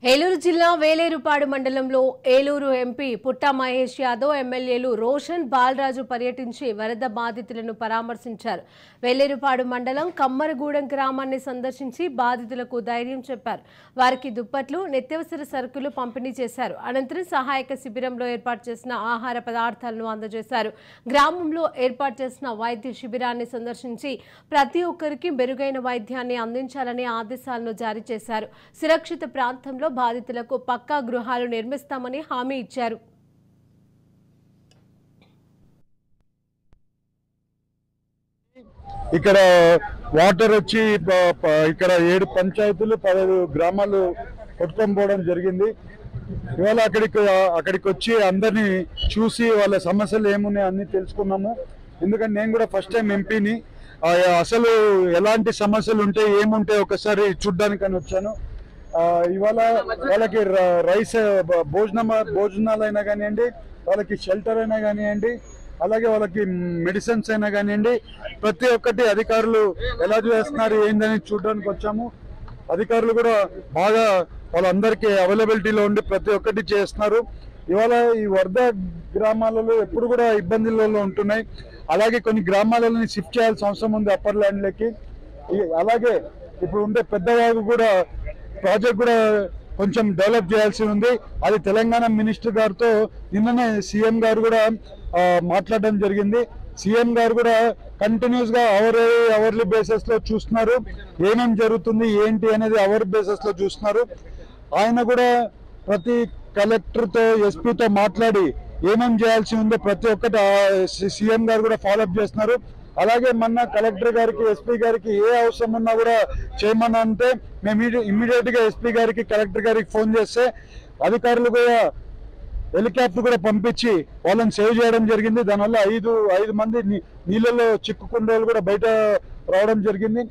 ఏలూరు జిల్లా వేలేరుపాడు మండలంలో ఏలూరు ఎంపీ పుట్టా మహేష్ యాదవ్, ఎమ్మెల్యేలు రోషన్, బాలరాజు పర్యటించి వరద బాధితులను పరామర్శించారు. వేలేరుపాడు మండలం కమ్మరగూడెం గ్రామాన్ని సందర్శించి బాధితులకు ధైర్యం చెప్పారు. వారికి దుప్పట్లు, నిత్యావసర సరుకులు పంపిణీ చేశారు. అనంతరం సహాయక శిబిరంలో ఏర్పాటు చేసిన ఆహార పదార్థాలను అందజేశారు. గ్రామంలో ఏర్పాటు చేసిన వైద్య శిబిరాన్ని సందర్శించి ప్రతి ఒక్కరికి మెరుగైన వైద్యాన్ని అందించాలని ఆదేశాలను జారీ చేశారు. సురక్షిత ప్రాంతంలో బాధితులకు పక్కా గృహాలు నిర్మిస్తామని హామీ ఇచ్చారు. ఇక్కడ వాటర్ వచ్చి ఇక్కడ 7 పంచాయతీలు 15 గ్రామాలు కొట్టుకొని పోవడం జరిగింది. ఇవాళ అక్కడికి వచ్చి అందరినీ చూసి వాళ్ళ సమస్యలు ఏమున్నాయి అన్ని తెలుసుకున్నాము. ఎందుకంటే నేను కూడా ఫస్ట్ టైం ఎంపీని, అసలు ఎలాంటి సమస్యలు ఉంటాయి ఏముంటాయి ఒకసారి చూడ్డానికని వచ్చాను. ఇవాళ వాళ్ళకి రైస్ భోజనాలు అయినా కానివ్వండి, వాళ్ళకి షెల్టర్ అయినా కానివ్వండి, అలాగే వాళ్ళకి మెడిసిన్స్ అయినా కానివ్వండి, ప్రతి ఒక్కటి అధికారులు ఎలా చేస్తున్నారు ఏందని చూడడానికి వచ్చాము. అధికారులు కూడా బాగా వాళ్ళందరికీ అవైలబిలిటీలో ఉండి ప్రతి ఒక్కటి చేస్తున్నారు. ఇవాళ ఈ వరద గ్రామాలలో ఎప్పుడు కూడా ఇబ్బందులలో ఉంటున్నాయి. అలాగే కొన్ని గ్రామాలని షిఫ్ట్ చేయాల్సిన అవసరం ఉంది అప్పర్ ల్యాండ్లకి. అలాగే ఇప్పుడు ఉండే పెద్దవాగు కూడా ప్రాజెక్ట్ కూడా కొంచెం డెవలప్ చేయాల్సి ఉంది. అది తెలంగాణ మినిస్టర్ గారితో నిన్ననే సీఎం గారు కూడా మాట్లాడడం జరిగింది. సీఎం గారు కూడా కంటిన్యూస్ గా అవర్లీ బేసిస్ లో చూస్తున్నారు, ఏమేమి జరుగుతుంది ఏంటి అనేది అవర్ బేసిస్ లో చూస్తున్నారు. ఆయన కూడా ప్రతి కలెక్టర్తో ఎస్పీతో మాట్లాడి ఏమేమి చేయాల్సి ఉందో ప్రతి ఒక్కటి సీఎం గారు కూడా ఫాలోఅప్ చేస్తున్నారు. అలాగే మొన్న కలెక్టర్ గారికి ఎస్పీ గారికి ఏ అవసరం ఉన్నా కూడా చేయమన్నా అంటే మేము ఇమ్మీడియట్ గా ఎస్పీ గారికి కలెక్టర్ గారికి ఫోన్ చేస్తే అధికారులు కూడా హెలికాప్టర్ కూడా పంపించి వాళ్ళని సేవ్ చేయడం జరిగింది. దానివల్ల 5 మంది నీళ్ళలో చిక్కుకునే వాళ్ళు కూడా బయట రావడం జరిగింది.